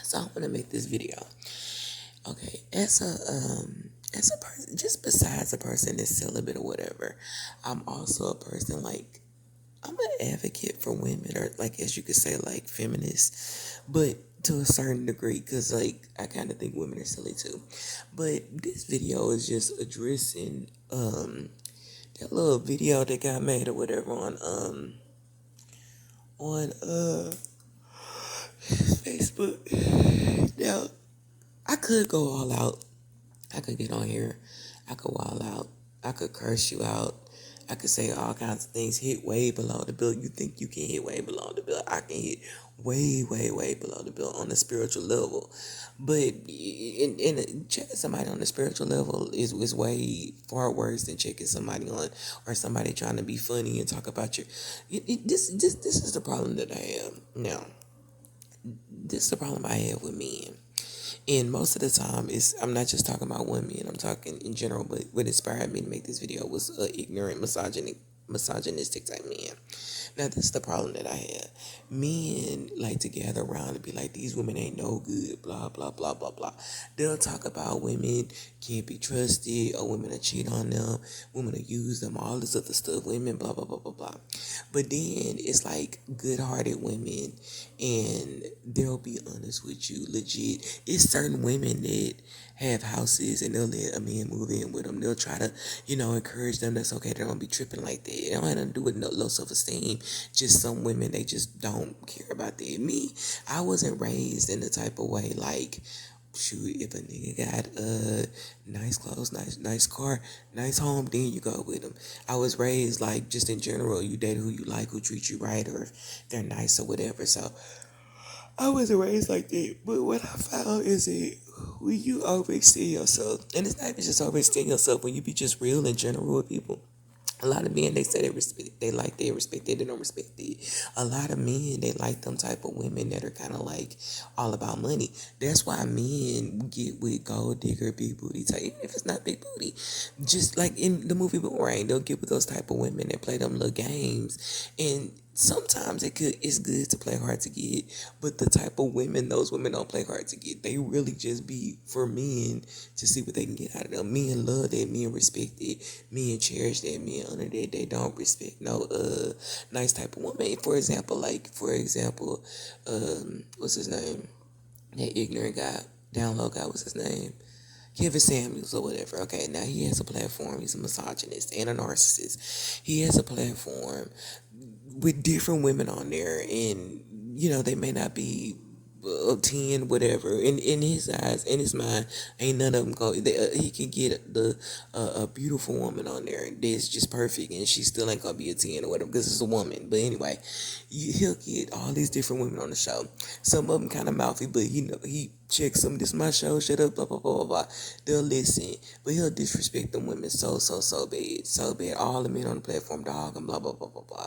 So I want to make this video. Okay, as a person, just besides a person that's celibate or whatever, I'm also a person like I'm an advocate for women, or like as you could say, like feminist, but to a certain degree, because like I kind of think women are silly too. But this video is just addressing that little video that got made or whatever on Facebook. Now I could go all out. I could get on here. I could wild out. I could curse you out. I could say all kinds of things. Hit way below the belt. You think you can hit way below the belt? I can hit way, way, way below the belt on the spiritual level. But checking somebody on the spiritual level is way far worse than checking somebody on, or somebody trying to be funny and talk about your. This is the problem that I have now. This is the problem I have with men. And most of the time, I'm not just talking about women. I'm talking in general. But what inspired me to make this video was ignorant, misogynistic type men. Now, this is the problem that I have. Men like to gather around and be like, these women ain't no good, blah, blah, blah, blah, blah. They'll talk about women can't be trusted, or women will cheat on them, women will use them, all this other stuff, women, blah, blah, blah, blah, blah. But then it's like good-hearted women, and they'll be honest with you, legit. It's certain women that have houses and they'll let a man move in with them. They'll try to, encourage them. That's okay. They don't be tripping like that. It don't have nothing to do with no low self-esteem. Just some women, they just don't care about that. Me, I wasn't raised in the type of way like, shoot, if a nigga got nice clothes, nice car, nice home, then you go with him. I was raised like just in general, you date who you like, who treats you right, or if they're nice or whatever. So I wasn't raised like that. But what I found is that when you overextend yourself, and it's not even just overextend yourself, when you be just real in general with people. A lot of men, they say they respect, they like, they respect it, they don't respect it. A lot of men, they like them type of women that are kind of like all about money. That's why men get with gold digger, big booty type, even if it's not big booty. Just like in the movie Boomerang, they'll get with those type of women that play them little games. And sometimes it's good to play hard to get, but the type of women, those women don't play hard to get. They really just be for men to see what they can get out of them. Men love that, men respect it, men cherish that, men honor that. They don't respect no nice type of woman. For example, what's his name? That ignorant guy, down low guy, what's his name? Kevin Samuels or whatever. Okay, now he has a platform. He's a misogynist and a narcissist. He has a platform with different women on there, and they may not be 10, whatever. In his eyes, in his mind, ain't none of them go. He can get a beautiful woman on there that's just perfect, and she still ain't gonna be a 10 or whatever because it's a woman. But anyway, he'll get all these different women on the show. Some of them kind of mouthy, but he checks them. This is my show. Shut up. Blah blah blah blah blah. They'll listen, but he'll disrespect them women so bad, so bad. All the men on the platform dog and blah blah blah blah blah.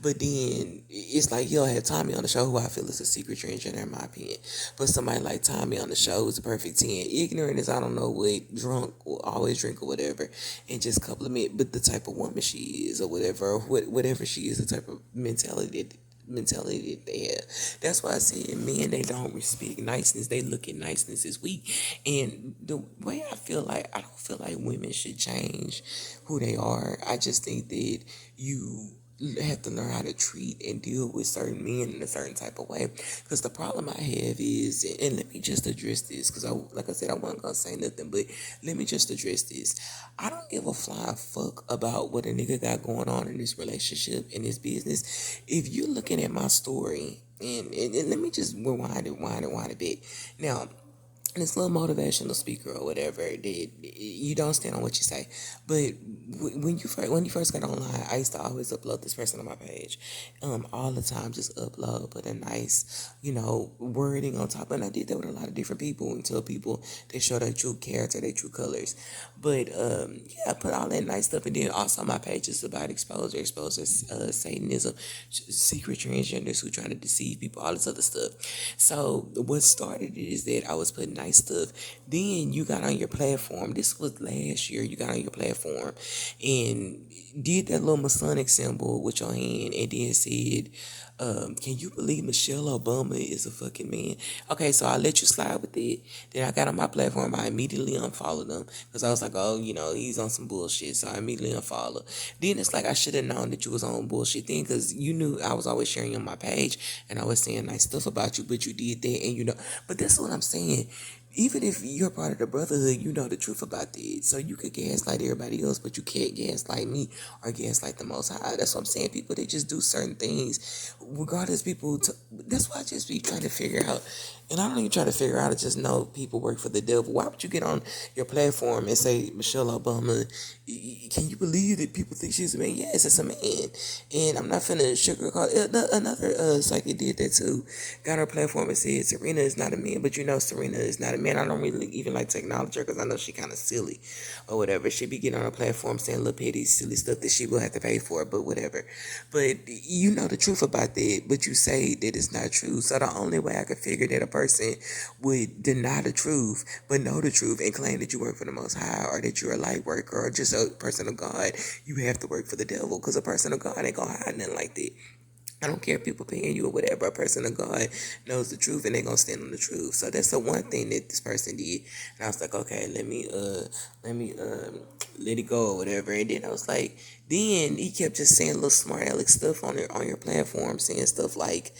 But then it's like he'll have Tommy on the show, who I feel is a secret transgender in my opinion. But somebody like Tommy on the show is a perfect 10. Ignorant as I don't know what, drunk, or always drink or whatever, and just compliment. But the type of woman she is or whatever, or whatever she is, the type of mentality that they have. That's why I said men, they don't respect niceness. They look at niceness as weak. And the way I don't feel like women should change who they are. I just think that you have to learn how to treat and deal with certain men in a certain type of way. Because the problem I have is, and let me just address this, because like I said, I wasn't gonna say nothing, but let me just address this. I don't give a flying fuck about what a nigga got going on in this relationship, in this business. If you're looking at my story, and let me just rewind it back. Now, this little motivational speaker or whatever, you don't stand on what you say. But when you first got online, I used to always upload this person on my page, all the time, just upload, put a nice, wording on top. And I did that with a lot of different people until people, they show their true character, their true colors. But yeah, I put all that nice stuff, and then also my page is about exposure, Satanism, secret transgenders who try to deceive people, all this other stuff. So what started it is that I was putting nice stuff. Then you got on your platform. This was last year. You got on your platform and did that little Masonic symbol with your hand and then said, can you believe Michelle Obama is a fucking man? Okay, so I let you slide with it. Then I got on my platform. I immediately unfollowed them because I was like, oh, he's on some bullshit. So I immediately unfollowed. Then it's like I should have known that you was on bullshit then because you knew I was always sharing on my page and I was saying nice stuff about you, but you did that and But that's what I'm saying. Even if you're part of the brotherhood, you know the truth about that. So you could gaslight everybody else, but you can't gaslight me or gaslight the Most High. That's what I'm saying. People, they just do certain things. Regardless, that's why I just be trying to figure out. And I don't even try to figure out, I just know people work for the devil. Why would you get on your platform and say, Michelle Obama, can you believe that people think she's a man? Yes, it's a man. And I'm not finna sugarcoat it. Another psychic did that too. Got on her platform and said, Serena is not a man, but Serena is not a man. I don't really even like to acknowledge her because I know she kind of silly or whatever. She be getting on her platform saying little petty, silly stuff that she will have to pay for, but whatever. But you know the truth about that, but you say that it's not true. So the only way I could figure that a person would deny the truth, but know the truth and claim that you work for the Most High or that you're a light worker or just a person of God, you have to work for the devil because a person of God ain't gonna hide nothing like that. I don't care if people paying you or whatever. A person of God knows the truth and they gonna stand on the truth. So that's the one thing that this person did. And I was like, okay, let me let it go or whatever. And then I was like, then he kept just saying little smart aleck stuff on your platform, saying stuff like,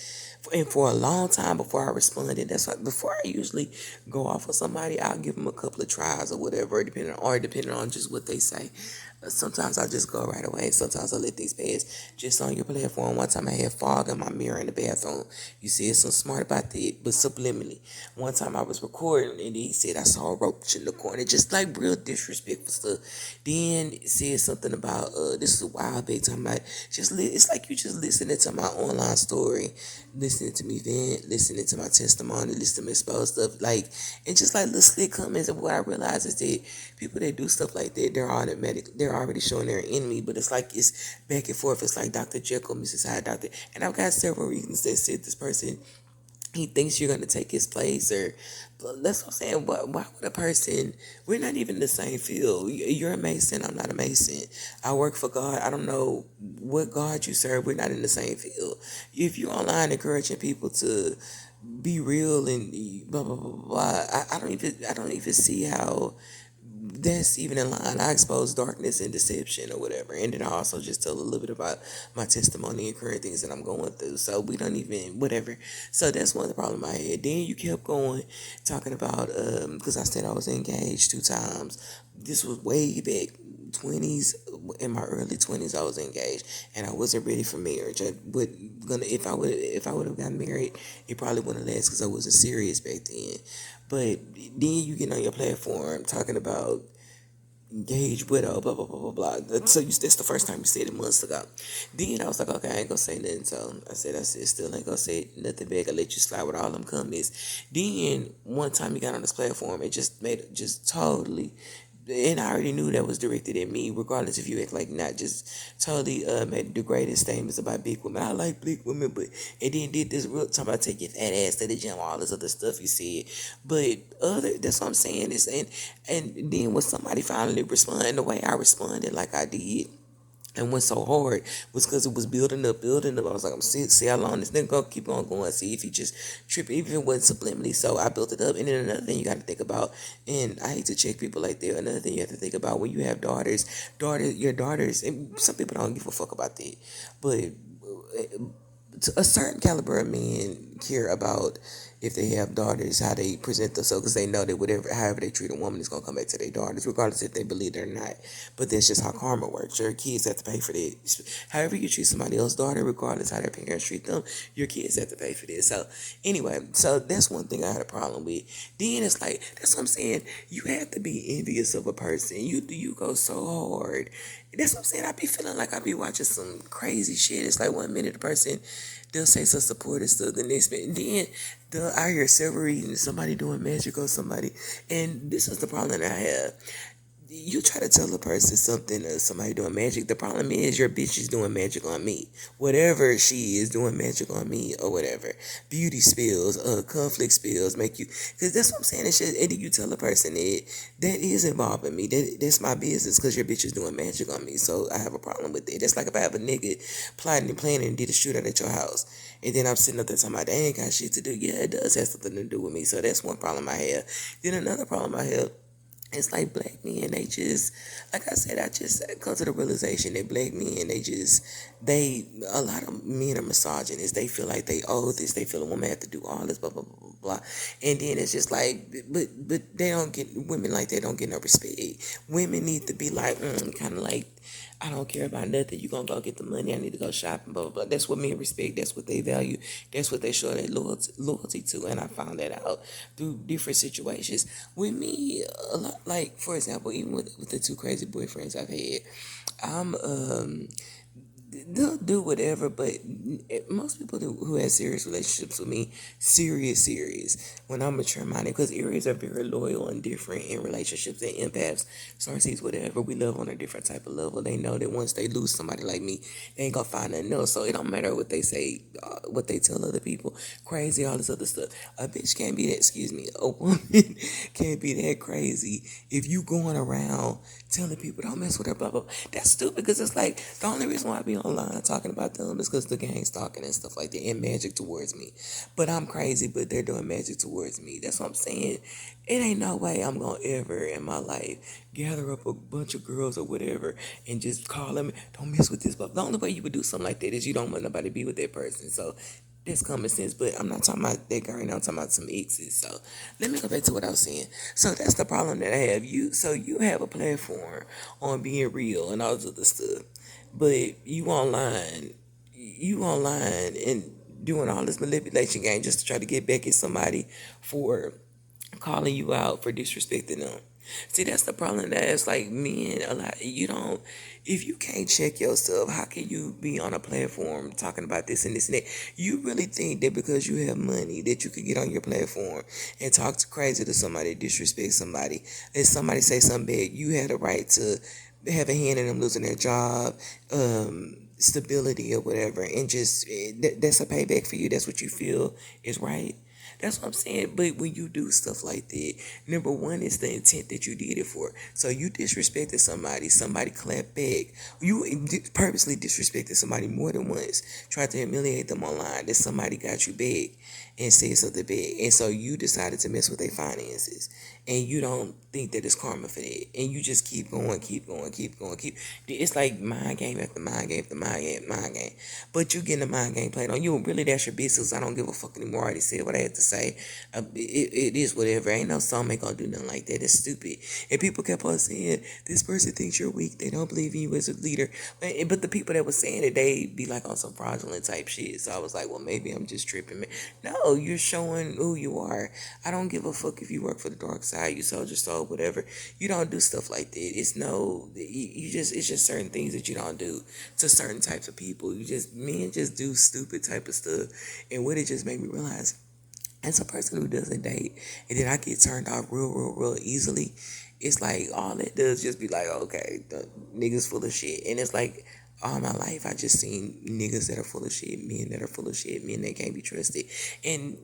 and for a long time before I responded, that's why before I usually go off of somebody, I'll give them a couple of tries or whatever, depending on just what they say. Sometimes I just go right away. Sometimes I let these pass. Just on your platform, one time I had fog in my mirror in the bathroom. You said something smart about that, but subliminally. One time I was recording and he said I saw a roach in the corner, just like real disrespectful stuff. Then it said something about this is a while back talking about it's like you just listening to my online story, listening to me vent, listening to my testimony, listening to me expose stuff, like, and just like little slick comments. And what I realize is that people that do stuff like that, they're already showing their enemy, but it's like it's back and forth. It's like Dr. Jekyll, Mrs. Hyde, Dr. And I've got several reasons that said this person, he thinks you're gonna take his place, or that's what I'm saying. Why would a person? We're not even in the same field. You're a Mason. I'm not a Mason. I work for God. I don't know what God you serve. We're not in the same field. If you're online encouraging people to be real and blah blah blah blah, I don't even see how that's even in line. I expose darkness and deception or whatever. And then I also just tell a little bit about my testimony and current things that I'm going through. So we don't even, whatever. So that's one of the problems I had. Then you kept going, talking about, because I said I was engaged 2 times. This was way back. 20s, in my early 20s I was engaged and I wasn't ready for marriage. If I would have gotten married, it probably wouldn't last because I wasn't serious back then. But then you get on your platform talking about engaged widow, blah blah blah blah blah. So that's the first time you said it months ago. Then I was like, okay, I ain't gonna say nothing. So I said, still ain't gonna say nothing back. I let you slide with all them comments. Then one time you got on this platform, it just made it just totally. And I already knew that was directed at me, regardless if you act like not. Just totally made the greatest statements about big women. I like big women, but and then did this real time about take your fat ass to the gym, all this other stuff you said. But that's what I'm saying is, and then when somebody finally responded the way I responded, like I did, and went so hard was because it was building up, building up. I was like, I'm see how long this nigga gonna keep on going, see if he just tripping, even if it wasn't subliminally. So I built it up. And then another thing you got to think about, and I hate to check people like that, another thing you have to think about when you have your daughters, and some people don't give a fuck about that, but a certain caliber of men care about if they have daughters, how they present themselves, because they know that however they treat a woman is gonna come back to their daughters, regardless if they believe it or not. But that's just how karma works. Your kids have to pay for that. However you treat somebody else's daughter, regardless how their parents treat them, your kids have to pay for this. So anyway, so that's one thing I had a problem with. Then it's like that's what I'm saying. You have to be envious of a person. You go so hard. That's what I'm saying. I be feeling like I be watching some crazy shit. It's like one minute the person, they'll say some supportive stuff, the next minute, and then I hear several reasons, somebody doing magic or somebody, and this is the problem that I have. you try to tell a person something or somebody doing magic. The problem is your bitch is doing magic on me. Whatever she is doing magic on me or whatever. Beauty spills, conflict spills make you, because that's what I'm saying. It's just, and then you tell a person that is involving me. That's my business because your bitch is doing magic on me. So I have a problem with it. That's like if I have a nigga plotting and planning and did a shootout at your house. And then I'm sitting up there talking about, they ain't got shit to do. Yeah, it does have something to do with me. So that's one problem I have. Then another problem I have, it's like black men, they just, like I said, I just come to the realization that black men, a lot of men are misogynists. They feel like they owe this. They feel a woman have to do all this, blah, blah, blah, blah, blah. And then it's just like, but they don't get, women like they don't get no respect. Women need to be like, kind of like, I don't care about nothing. You gonna go get the money. I need to go shopping. Blah blah blah. That's what men respect. That's what they value. That's what they show their loyalty to. And I found that out through different situations. With me, a lot, like for example, even with the two crazy boyfriends I've had, I'm they'll do whatever, but most people who have serious relationships with me, serious, when I'm mature minded, because Aries are very loyal and different in relationships and empaths, Sarsies, whatever, we love on a different type of level. They know that once they lose somebody like me, they ain't gonna find nothing else. So it don't matter what they say, what they tell other people, crazy, all this other stuff. A bitch can't be that, excuse me, a woman can't be that crazy if you going around telling people don't mess with her, blah, blah, blah. That's stupid because it's like the only reason why I be online talking about them is because the gang's talking and stuff like that and magic towards me. But I'm crazy, but they're doing magic towards me. That's what I'm saying. It ain't no way I'm gonna ever in my life gather up a bunch of girls or whatever and just call them, don't mess with this. But the only way you would do something like that is you don't want nobody to be with that person. So that's common sense, but I'm not talking about that guy right now. I'm talking about some exes. So let me go back to what I was saying. So that's the problem that I have. You have a platform on being real and all this other stuff, but you online and doing all this manipulation game just to try to get back at somebody for calling you out for disrespecting them. See, that's the problem. That it's like men a lot. You don't. If you can't check yourself, how can you be on a platform talking about this and this and that? You really think that because you have money that you could get on your platform and talk crazy to somebody, disrespect somebody, and somebody say something bad, you had a right to have a hand in them losing their job, stability or whatever, and just that's a payback for you. That's what you feel is right. That's what I'm saying. But when you do stuff like that, number one is the intent that you did it for. So you disrespected somebody clapped back. You purposely disrespected somebody more than once, tried to humiliate them online, that somebody got you back and said something bad. And so you decided to mess with their finances. And you don't think that it's karma for that. And you just keep going, keep going, keep going, keep. It's like mind game after mind game after mind game, mind game. But you getting the mind game played on you. Really, that's your business. I don't give a fuck anymore. I already said what I had to say. It is whatever. Ain't no soulmate gonna do nothing like that. It's stupid. And people kept on saying, this person thinks you're weak. They don't believe in you as a leader. But the people that were saying it, they be like on some fraudulent type shit. So I was like, well, maybe I'm just tripping. Man. No, you're showing who you are. I don't give a fuck if you work for the dark side, you sold your soul, whatever. You don't do stuff like that. It's just certain things that you don't do to certain types of people. Men just do stupid type of stuff. And what it just made me realize, as a person who doesn't date, and then I get turned off real easily, it's like all it does just be like, okay, the niggas full of shit. And it's like all my life I just seen niggas that are full of shit, men that are full of shit, men that can't be trusted. And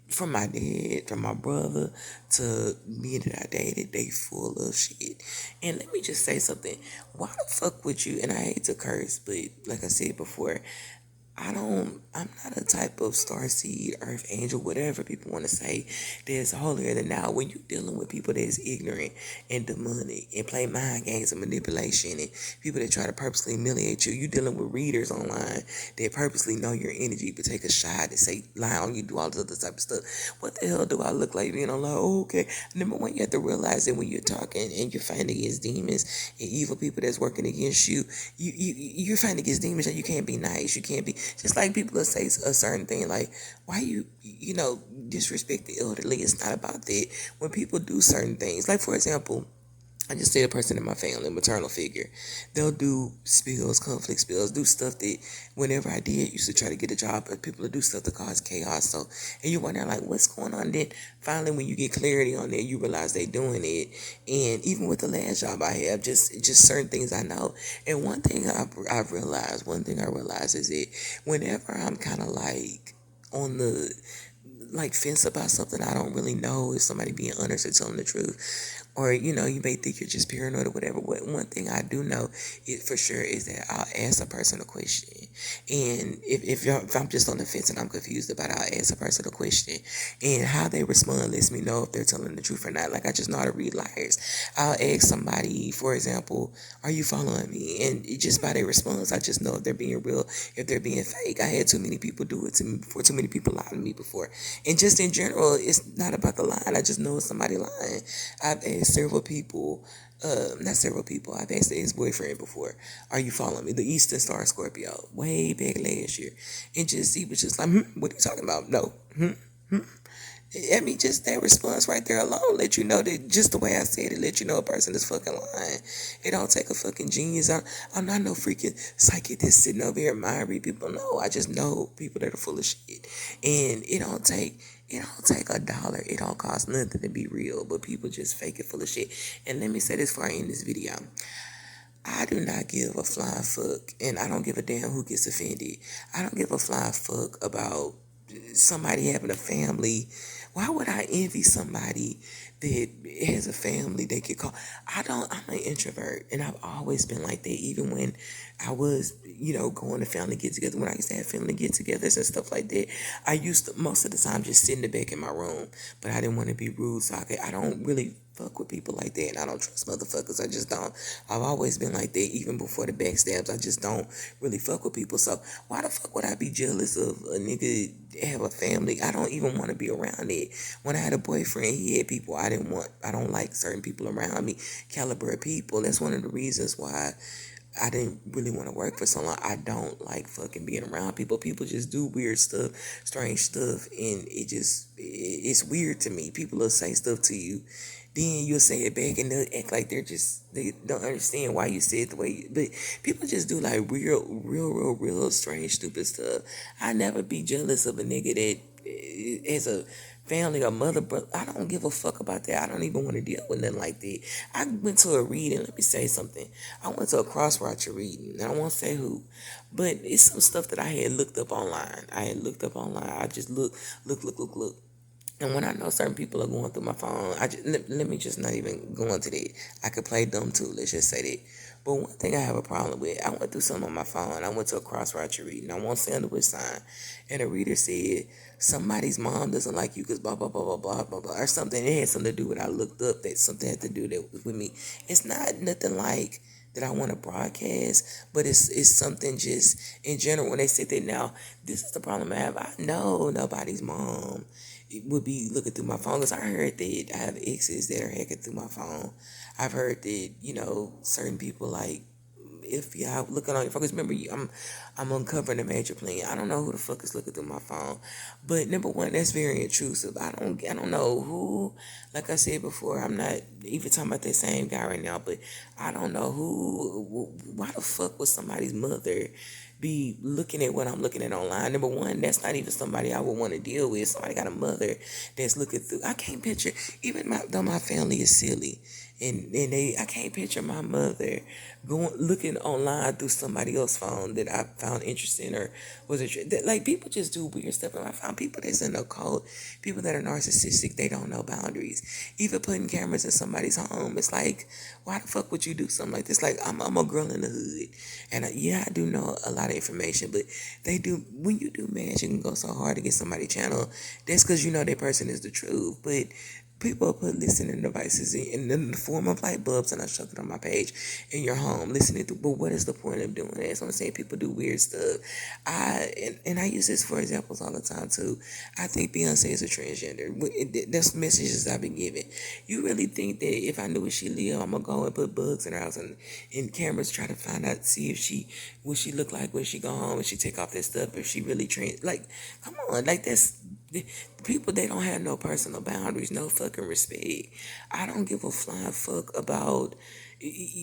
from my dad, from my brother, to me that I dated, they full of shit. And let me just say something. Why the fuck would you, and I hate to curse, but like I said before, I'm not a type of star seed, earth angel, whatever people want to say that's holier than now. When you dealing with people that's ignorant and demonic and play mind games and manipulation and people that try to purposely humiliate you, you dealing with readers online that purposely know your energy but take a shot and say, lie on you, do all this other type of stuff. What the hell do I look like being online? Oh, okay. Number one, you have to realize that when you're talking and you're fighting against demons and evil people that's working against you, you're fighting against demons and you can't be nice. You can't be, just like people that say a certain thing, like, why disrespect the elderly? It's not about that. When people do certain things, like for example, I just say a person in my family, maternal figure. They'll do spills, conflict spills, do stuff that whenever I did used to try to get a job, but people will do stuff to cause chaos. So, and you wonder like, what's going on? Then finally, when you get clarity on it, you realize they doing it. And even with the last job I have, just certain things I know. And one thing I realized is that whenever I'm kind of like on the like fence about something I don't really know if somebody being honest or telling the truth, or you may think you're just paranoid or whatever. But one thing I do know it for sure is that I'll ask a person a question, and if I'm just on the fence and I'm confused about it, I'll ask a person a question, and how they respond lets me know if they're telling the truth or not. Like I just know how to read liars. I'll ask somebody, for example, "Are you following me?" And just by their response, I just know if they're being real, if they're being fake. I had too many people do it to me before. Too many people lied to me before, and just in general, it's not about the line. I just know it's somebody lying. I've asked several people, not several people, I've asked the ex-boyfriend before, "Are you following me?" The Eastern Star Scorpio, way back last year. And just he was just like, "What are you talking about?" No. I mean, just that response right there alone let you know that just the way I said it, let you know a person is fucking lying. It don't take a fucking genius. I'm not no freaking psychic that's sitting over here admiring people. No, I just know people that are full of shit. And it don't take $1. It don't cost nothing to be real, but people just fake it full of shit. And let me say this before I end this video. I do not give a flying fuck, and I don't give a damn who gets offended. I don't give a flying fuck about somebody having a family. Why would I envy somebody that has a family they could call? I'm an introvert, and I've always been like that, even when I was, going to family get together. When I used to have family get togethers and stuff like that, I used to, most of the time, just sit in the back in my room, but I didn't want to be rude, so I don't really fuck with people like that, and I don't trust motherfuckers. I just don't. I've always been like that, even before the backstabs. I just don't really fuck with people. So why the fuck would I be jealous of a nigga have a family? I don't even want to be around it. When I had a boyfriend, he had people I didn't want. I don't like certain people around me, caliber of people. That's one of the reasons why I didn't really want to work for so long. I don't like fucking being around people. People just do weird stuff, strange stuff, and it's weird to me. People will say stuff to you, then you'll say it back, and they'll act like they don't understand why you said it the way. But people just do like real strange, stupid stuff. I never be jealous of a nigga that has a family or mother, but I don't give a fuck about that. I don't even want to deal with nothing like that. I went to a reading. Let me say something. I went to a crosswatcher reading, and I won't say who, but it's some stuff that I had looked up online. I just look. And when I know certain people are going through my phone, let me just not even go into that. I could play dumb too. Let's just say that. But one thing I have a problem with, I went through something on my phone. I went to a crosswatcher reading. I won't say under which sign. And the reader said, somebody's mom doesn't like you because blah, blah, blah, blah, blah, blah, blah. Or something. It had something to do with I looked up that something had to do that with me. It's not nothing like that I want to broadcast, but it's something just in general. When they said that, now, this is the problem I have. I know nobody's mom would be looking through my phone, because I heard that I have exes that are hacking through my phone. I've heard that, certain people like, if y'all looking on your phone, because remember, I'm uncovering a major plan. I don't know who the fuck is looking through my phone, but number one, that's very intrusive. I don't know who. Like I said before, I'm not even talking about that same guy right now, but I don't know who. Why the fuck would somebody's mother be looking at what I'm looking at online? Number one, that's not even somebody I would want to deal with. Somebody got a mother that's looking through. I can't picture, even though my family is silly, and I can't picture my mother looking online through somebody else's phone that I found interesting, or was it that, like, people just do weird stuff. And I found people that's in a cult, people that are narcissistic, they don't know boundaries. Even putting cameras in somebody's home, it's like, why the fuck would you do something like this? Like, I'm a girl in the hood, and I do know a lot of information, but they do, when you do match, you can go so hard to get somebody's channel. That's because you know that person is the truth. But people put listening devices in the form of light bulbs, and I showed it on my page, in your home, listening to. But what is the point of doing that? So I'm saying people do weird stuff. And I use this for examples all the time too. I think Beyonce is a transgender. That's messages I've been given. You really think that if I knew where she lived, I'm gonna go and put bugs in her house and in cameras, try to find out, see if what she look like when she go home and she take off that stuff, if she really trans? Like, come on, like, The people, they don't have no personal boundaries, no fucking respect. I don't give a flying fuck about.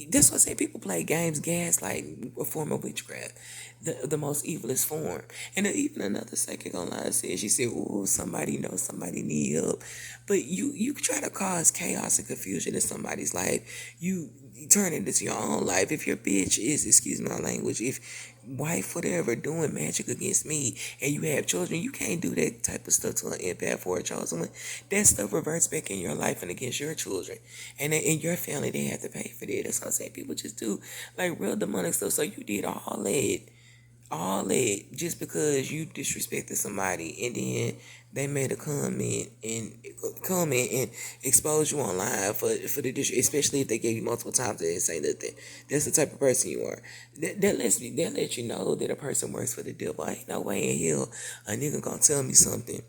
That's what I say. People play games, gaslight, a form of witchcraft, the most evilest form. And then even another psychic online said, she said, "Oh, somebody knows somebody need help," but you try to cause chaos and confusion in somebody's life. You turn it into your own life. If your bitch is, excuse my language, if wife, whatever, doing magic against me and you have children, you can't do that type of stuff to an empath or a chosen one. That stuff reverts back in your life and against your children. And in your family, they have to pay for that. That's what I say. People just do like real demonic stuff. So you did all that just because you disrespected somebody, and then they made a comment and expose you online for the especially if they gave you multiple times they didn't say nothing. That's the type of person you are. That lets you know that a person works for the devil. Ain't no way in hell a nigga gonna tell me something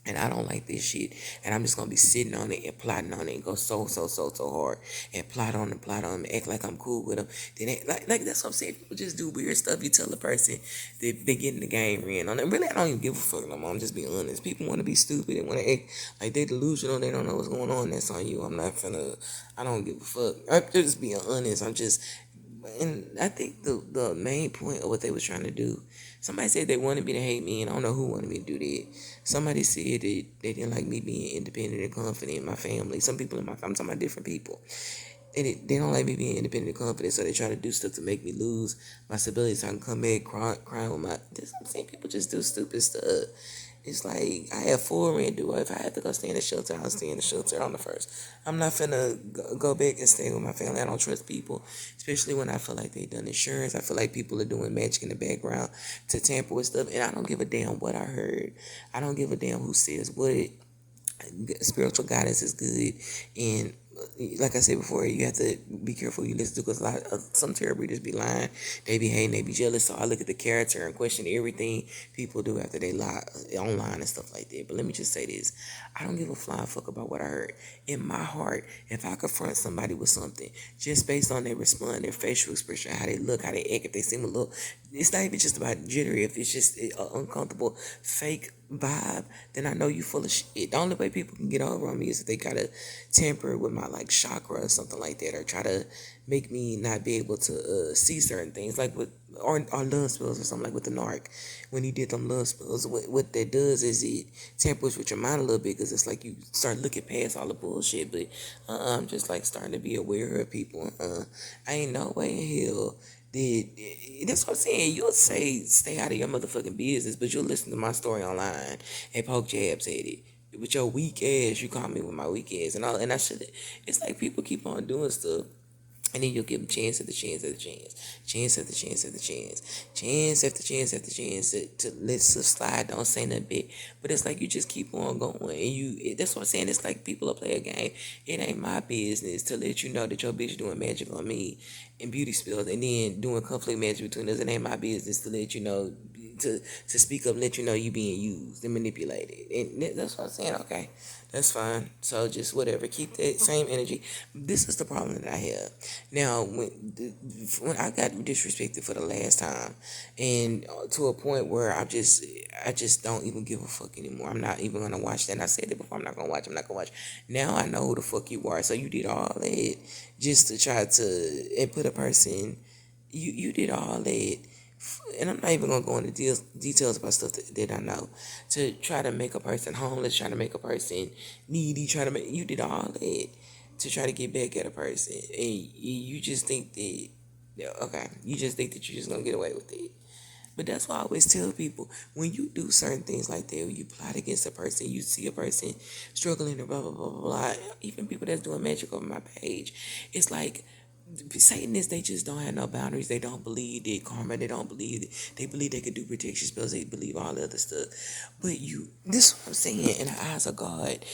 and I don't like this shit, and I'm just gonna be sitting on it and plotting on it and go so hard and plot on it, act like I'm cool with them. Then like that's what I'm saying. People just do weird stuff. You tell a person that they get in the game ran on it. Really, I don't even give a fuck no more. I'm just being honest. People want to be stupid and want to act like they delusional. They don't know what's going on. That's on you. I'm not finna. I don't give a fuck. I'm just being honest. I'm just. And I think the main point of what they was trying to do, somebody said they wanted me to hate me, and I don't know who wanted me to do that. Somebody said that they didn't like me being independent and confident in my family. Some people in my family, I'm talking about different people. They don't like me being independent and confident, so they try to do stuff to make me lose my stability so I can come back crying with my. This I'm saying, people just do stupid stuff. It's like I have full rent due. If I have to go stay in the shelter, I'll stay in the shelter on the first. I'm not finna go back and stay with my family. I don't trust people, especially when I feel like they done insurance. I feel like people are doing magic in the background to tamper with stuff, and I don't give a damn what I heard. I don't give a damn who says what. Spiritual guidance is good, and like I said before, you have to be careful you listen to, because a lot of some tarot readers be lying, they be hating, they be jealous. So I look at the character and question everything people do after they lie online and stuff like that. But let me just say this: I don't give a flying fuck about what I heard. In my heart, if I confront somebody with something just based on their response, their facial expression, how they look, how they act, if they seem a little, it's not even just about jittery. If it's just an uncomfortable fake vibe, then I know you full of shit. The only way people can get over on me is if they gotta tamper with my like chakra or something like that, or try to make me not be able to see certain things, like with or love spells or something, like with the narc when he did them love spells. What that does is it tampers with your mind a little bit, because it's like you start looking past all the bullshit. But I'm just like starting to be aware of people. I ain't no way in hell did. That's what I'm saying. You'll say stay out of your motherfucking business, but you'll listen to my story online and poke jabs at it. With your weak ass, you call me with my weak ass and all, and I should. It's like people keep on doing stuff, and then you'll give them chance after chance after chance after chance after chance after chance after chance to let stuff slide. Don't say nothing big, but it's like you just keep on going, and that's what I'm saying. It's like people will play a game. It ain't my business to let you know that your bitch doing magic on me and beauty spells, and then doing conflict magic between us. It ain't my business to let you know, to speak up, and let you know you being used and manipulated. And that's what I'm saying. Okay, that's fine. So just whatever, keep that same energy. This is the problem that I have now. When I got disrespected for the last time, and to a point where I just don't even give a fuck anymore. I'm not even gonna watch that. And I said it before. I'm not gonna watch. I'm not gonna watch. Now I know who the fuck you are. So you did all that just to try to and put a person. You did all that, and I'm not even gonna go into details about stuff that I know, to try to make a person homeless, try to make a person needy, try to make you did all that to try to get back at a person, and you just think that, yeah, okay, you just think that you're just gonna get away with it. But that's why I always tell people, when you do certain things like that, when you plot against a person, you see a person struggling and blah blah blah blah blah. Even people that's doing magic over my page, it's like Satanists, they just don't have no boundaries. They don't believe that karma. They don't believe that. They believe they could do protection spells. They believe all the other stuff. But this is what I'm saying. In the eyes of God,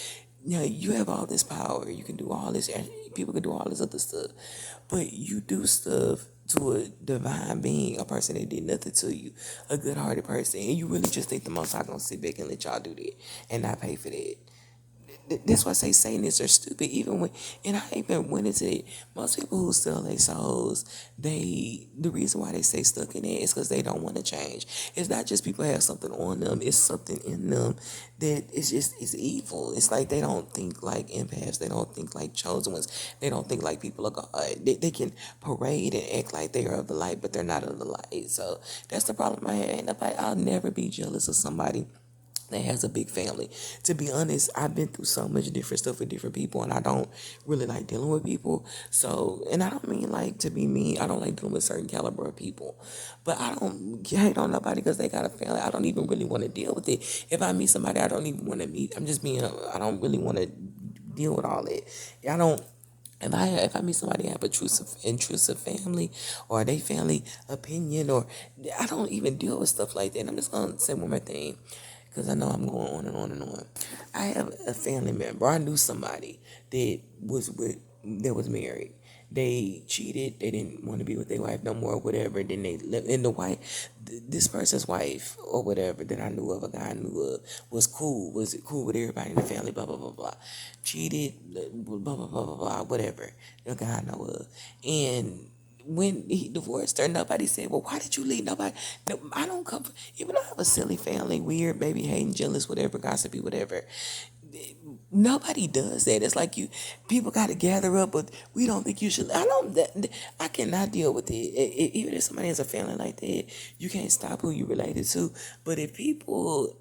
you have all this power. You can do all this. People can do all this other stuff. But you do stuff to a divine being, a person that did nothing to you, a good-hearted person, and you really just think the Most High gonna sit back and let y'all do that and not pay for that. That's why I say Satanists are stupid. Even when, and I even went into it, most people who sell their souls, the reason why they stay stuck in it is because they don't want to change. It's not just people have something on them; it's something in them that it's evil. It's like they don't think like empaths. They don't think like chosen ones. They don't think like people of God. They can parade and act like they are of the light, but they're not of the light. So that's the problem I have. I'll never be jealous of somebody that has a big family. To be honest, I've been through so much different stuff with different people, and I don't really like dealing with people. So, and I don't mean like to be mean. I don't like dealing with certain caliber of people, but I don't hate on nobody because they got a family. I don't even really want to deal with it. If I meet somebody I don't even want to meet, I'm just being. I don't really want to deal with all that. I don't. If I meet somebody that have intrusive family or they family opinion or I don't even deal with stuff like that. I'm just gonna say one more thing because I know I'm going on and on and on. I have a family member. I knew somebody that was married. They cheated. They didn't want to be with their wife no more, whatever. Then they left. And the wife, this person's wife or whatever that I knew of, a guy I knew of, was cool with everybody in the family. Blah blah blah blah. Cheated. Blah blah blah blah blah. Whatever. The guy I know of, and when he divorced her, nobody said, "Well, why did you leave?" Nobody. No, I don't come. Even though I have a silly family, weird, maybe hating, jealous, whatever, gossipy, whatever. Nobody does that. It's like people got to gather up, but we don't think you should. I don't. I cannot deal with it. Even if somebody has a family like that, you can't stop who you related to. But if people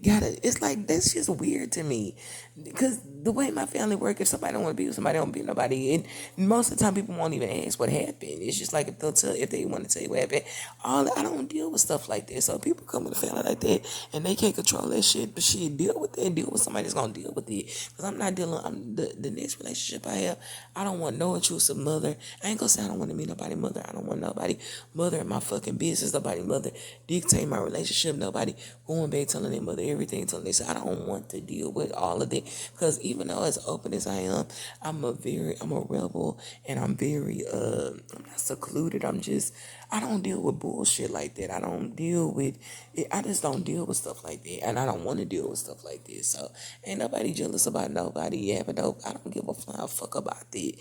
gotta, it's like that's just weird to me, because the way my family work, if somebody don't want to be with somebody, don't be with nobody. And most of the time, people won't even ask what happened. It's just like if they want to tell you what happened. I don't deal with stuff like that. So people come with a family like that, and they can't control that shit. But shit, deal with it. Deal with somebody that's gonna deal with it. Because I'm not dealing. I'm the next relationship I have. I don't want no intrusive mother. I ain't gonna say I don't want to meet nobody mother. I don't want nobody mother in my fucking business. Nobody mother dictate my relationship. Nobody going back telling their mother everything. Telling they say I don't want to deal with all of that. Because even though as open as I am, I'm a rebel, and I'm not secluded. I don't deal with bullshit like that. I don't deal with it. I just don't deal with stuff like that, and I don't want to deal with stuff like this. So ain't nobody jealous about nobody. Yeah, but no, I don't give a flying fuck about that.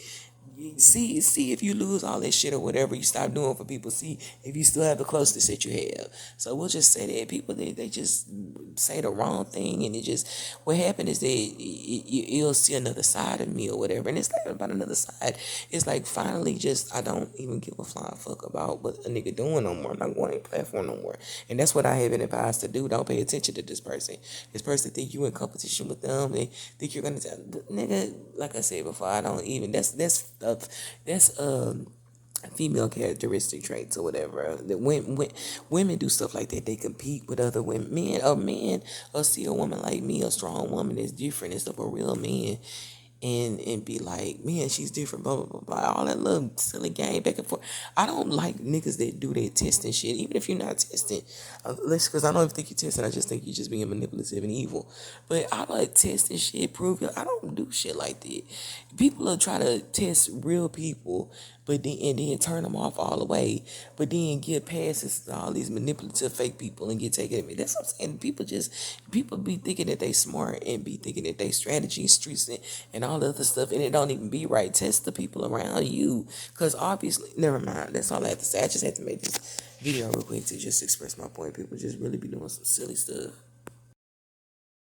See if you lose all that shit or whatever you stop doing for people. See if you still have the closeness that you have. So we'll just say that people they just say the wrong thing, and it just what happened is that you'll see another side of me or whatever, and it's not about another side. It's like finally just I don't even give a flying fuck about what a nigga doing no more. I'm not going on a platform no more, and that's what I have been advised to do. Don't pay attention to this person. This person think you in competition with them. They think you're gonna tell nigga. Like I said before, I don't even. That's female characteristic traits or whatever. That women do stuff like that. They compete with other women. Men or see a woman like me, a strong woman that's different. It's of a real man. And be like, man, she's different, blah, blah, blah, blah. All that little silly game back and forth. I don't like niggas that do that testing shit, even if you're not testing. Because I don't even think you're testing. I just think you're just being manipulative and evil. But I like testing shit, prove it. I don't do shit like that. People will try to test real people, but then turn them off all the way. But then get passes to all these manipulative fake people and get taken at me. That's what I'm saying. People be thinking that they smart and be thinking that they strategy, streets, and all the other stuff, and it don't even be right. Test the people around you, because obviously, never mind. That's all I have to say. I just had to make this video real quick to just express my point. People just really be doing some silly stuff.